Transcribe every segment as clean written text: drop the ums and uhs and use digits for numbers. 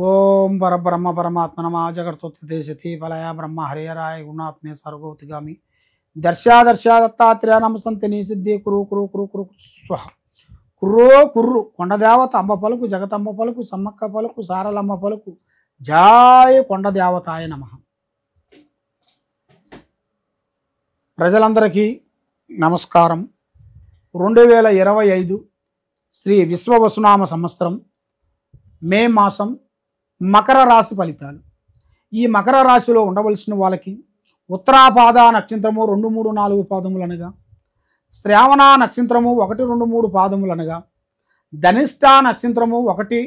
ఓం పరబ్రహ్మ పరమాత్మనమా జగత్తుత్తే సతి ఫలయ బ్రహ్మ హరియరాయ గుణాత్మే సర్గోతిగామి దర్శా దత్తాత్రేయ నమసంతిని సిద్ధి కురు కురు కురు కురు స్వహ కుర్రో కుర్రు కొండదేవత అంబ పలుకు జగతంబ పలుకు సమ్మక్క పలుకు సారలమ్మ పలుకు జాయ కొండదేవతాయ నమః. ప్రజలందరికీ నమస్కారం. 2025 శ్రీ విశ్వవసునామ సంవత్సరం మే మాసం మకర రాశి ఫలితాలు. ఈ మకర రాశిలో ఉండవలసిన వాళ్ళకి ఉత్తరాపాద నక్షత్రము 2, 3, 4 పాదములు అనగా, శ్రావణ నక్షత్రము 1, 2, 3 పాదములు అనగా, ధనిష్ట నక్షత్రము 1,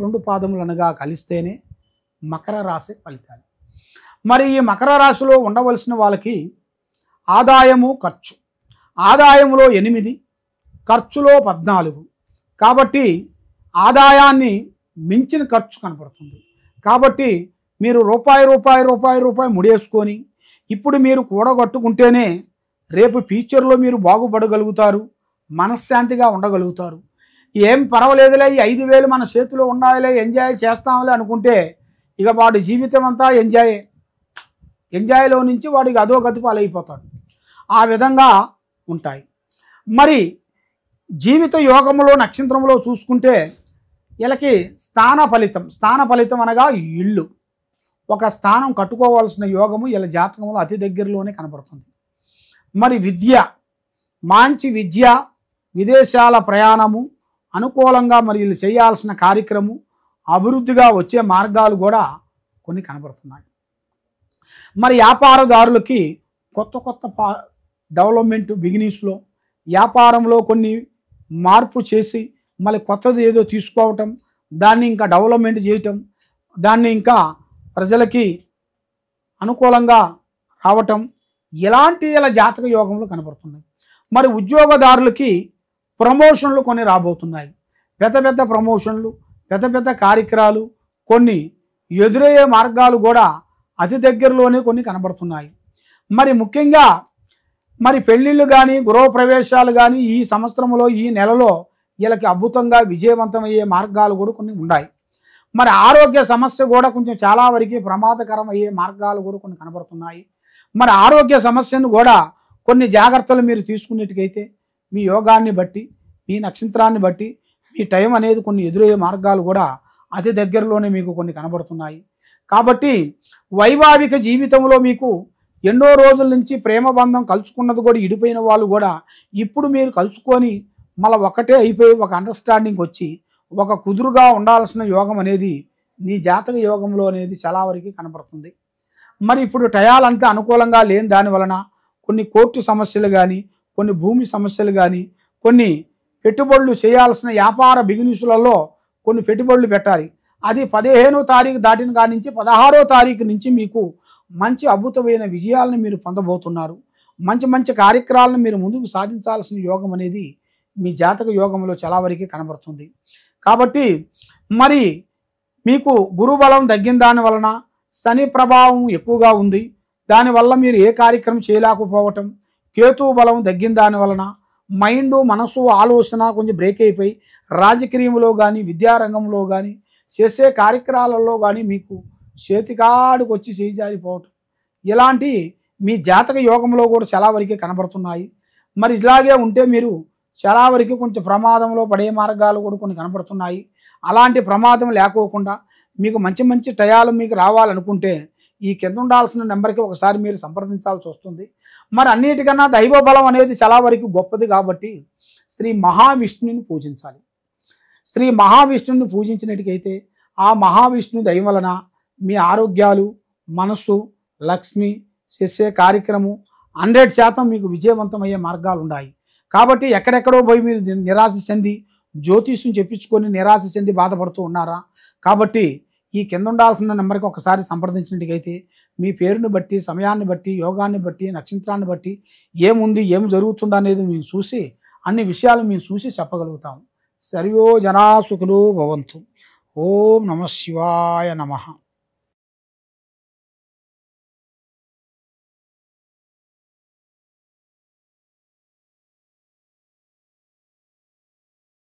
2 పాదములు అనగా కలిస్తేనే మకర రాశి ఫలితాలు. మరి ఈ మకర రాశిలో ఉండవలసిన వాళ్ళకి ఆదాయము ఖర్చు, ఆదాయములో 8, ఖర్చులో 14. కాబట్టి ఆదాయాన్ని మించిన ఖర్చు కనపడుతుంది. కాబట్టి మీరు రూపాయి ముడేసుకొని ఇప్పుడు మీరు కూడగట్టుకుంటేనే రేపు ఫ్యూచర్లో మీరు బాగుపడగలుగుతారు, మనశ్శాంతిగా ఉండగలుగుతారు. ఏం పర్వాలేదులే, ఈ 5,000 మన చేతిలో ఉన్నాయిలే, ఎంజాయ్ చేస్తాంలే అనుకుంటే ఇక వాడి జీవితం అంతా ఎంజాయ్లో నుంచి వాడికి అదో గతి పాలైపోతాడు. ఆ విధంగా ఉంటాయి. మరి జీవిత యోగంలో నక్షత్రంలో చూసుకుంటే వీళ్ళకి స్థాన ఫలితం అనగా ఇల్లు, ఒక స్థానం కట్టుకోవాల్సిన యోగము వీళ్ళ జాతకంలో అతి దగ్గరలోనే కనపడుతుంది. మరి మంచి విద్య, విదేశాల ప్రయాణము అనుకూలంగా మరి వీళ్ళు చేయాల్సిన కార్యక్రమం అభివృద్ధిగా వచ్చే మార్గాలు కూడా కొన్ని కనపడుతున్నాయి. మరి వ్యాపారదారులకి కొత్త డెవలప్మెంట్ బిగినింగ్స్లో వ్యాపారంలో కొన్ని మార్పు చేసి మళ్ళీ కొత్తది ఏదో తీసుకోవటం, దాన్ని ఇంకా డెవలప్మెంట్ చేయటం, దాన్ని ఇంకా ప్రజలకి అనుకూలంగా రావటం, ఇలాంటి ఇలా జాతక యోగంలో కనబడుతున్నాయి. మరి ఉద్యోగదారులకి ప్రమోషన్లు కొన్ని రాబోతున్నాయి. పెద్ద ప్రమోషన్లు, పెద్ద కార్యక్రమాలు కొన్ని ఎదురయ్యే మార్గాలు కూడా అతి దగ్గరలోనే కొన్ని కనబడుతున్నాయి. మరి ముఖ్యంగా మరి పెళ్ళిళ్ళు కానీ గృహప్రవేశాలు కానీ ఈ సంవత్సరంలో ఈ నెలలో వీళ్ళకి అద్భుతంగా విజయవంతమయ్యే మార్గాలు కూడా కొన్ని ఉన్నాయి. మరి ఆరోగ్య సమస్య కూడా కొంచెం చాలా వరకు ప్రమాదకరం అయ్యే మార్గాలు కూడా కొన్ని కనబడుతున్నాయి. మరి ఆరోగ్య సమస్యను కూడా కొన్ని జాగ్రత్తలు మీరు తీసుకున్నట్టుకైతే మీ యోగాన్ని బట్టి, మీ నక్షత్రాన్ని బట్టి మీ టైం అనేది కొన్ని ఎదురయ్యే మార్గాలు కూడా అతి దగ్గరలోనే మీకు కొన్ని కనబడుతున్నాయి. కాబట్టి వైవాహిక జీవితంలో మీకు ఎన్నో రోజుల నుంచి ప్రేమ బంధం కలుసుకున్నది కూడా ఇడిపోయిన వాళ్ళు కూడా ఇప్పుడు మీరు కలుసుకొని మళ్ళీ ఒకటే అయిపోయి ఒక అండర్స్టాండింగ్ వచ్చి ఒక కుదురుగా ఉండాల్సిన యోగం అనేది నీ జాతక యోగంలో అనేది చాలా వరకు కనపడుతుంది. మరి ఇప్పుడు టయాలంతా అనుకూలంగా లేని దానివలన కొన్ని కోర్టు సమస్యలు కానీ, కొన్ని భూమి సమస్యలు కానీ, కొన్ని పెట్టుబడులు చేయాల్సిన వ్యాపార బిజినెస్లలో కొన్ని పెట్టుబడులు పెట్టాలి. అది 15వ తారీఖు దాటిన కాడి నుంచి 16వ తారీఖు నుంచి మీకు మంచి అద్భుతమైన విజయాలను మీరు పొందబోతున్నారు. మంచి కార్యక్రమాలను మీరు ముందుకు సాధించాల్సిన యోగం అనేది మీ జాతక యోగంలో చాలా వరకు కనబడుతుంది. కాబట్టి మరి మీకు గురుబలం తగ్గిన దాని వలన శని ప్రభావం ఎక్కువగా ఉంది. దానివల్ల మీరు ఏ కార్యక్రమం చేయలేకపోవటం, కేతు బలం తగ్గిన దాని వలన మైండ్, మనసు, ఆలోచన కొంచెం బ్రేక్ అయిపోయి రాజకీయంలో కానీ, విద్యారంగంలో కానీ, చేసే కార్యక్రమాలలో కానీ మీకు చేతికాడికి వచ్చి చేజారిపోవటం, ఇలాంటి మీ జాతక యోగంలో కూడా చాలా వరకు కనబడుతున్నాయి. మరి ఇలాగే ఉంటే మీరు చాలా వరకు కొంచెం ప్రమాదంలో పడే మార్గాలు కూడా కొన్ని కనబడుతున్నాయి. అలాంటి ప్రమాదం లేకోకుండా మీకు మంచి టయాలు మీకు రావాలనుకుంటే ఈ కింద ఉండాల్సిన నెంబర్కి ఒకసారి మీరు సంప్రదించాల్సి వస్తుంది. మరి అన్నిటికన్నా దైవ బలం అనేది చాలా వరకు గొప్పది కాబట్టి శ్రీ మహావిష్ణుని పూజించాలి. శ్రీ మహావిష్ణుని పూజించినట్టుకైతే ఆ మహావిష్ణు దయ వలన మీ ఆరోగ్యాలు, మనస్సు, లక్ష్మి, చేసే కార్యక్రమం 100% మీకు విజయవంతమయ్యే మార్గాలు ఉన్నాయి. కాబట్టి ఎక్కడెక్కడో పోయి మీరు నిరాశ చెంది జ్యోతిష్యం చెప్పించుకొని నిరాశ చెంది బాధపడుతూ ఉన్నారా? కాబట్టి ఈ కింద ఉండాల్సిన నెంబర్కి ఒకసారి సంప్రదించినట్టుకైతే మీ పేరుని బట్టి, సమయాన్ని బట్టి, యోగాన్ని బట్టి, నక్షత్రాన్ని బట్టి ఏముంది, ఏం జరుగుతుందో అనేది మేము చూసి అన్ని విషయాలు మేము చూసి చెప్పగలుగుతాం. సర్వో జనా సుఖినో భవంతు. ఓం నమః శివాయ నమః.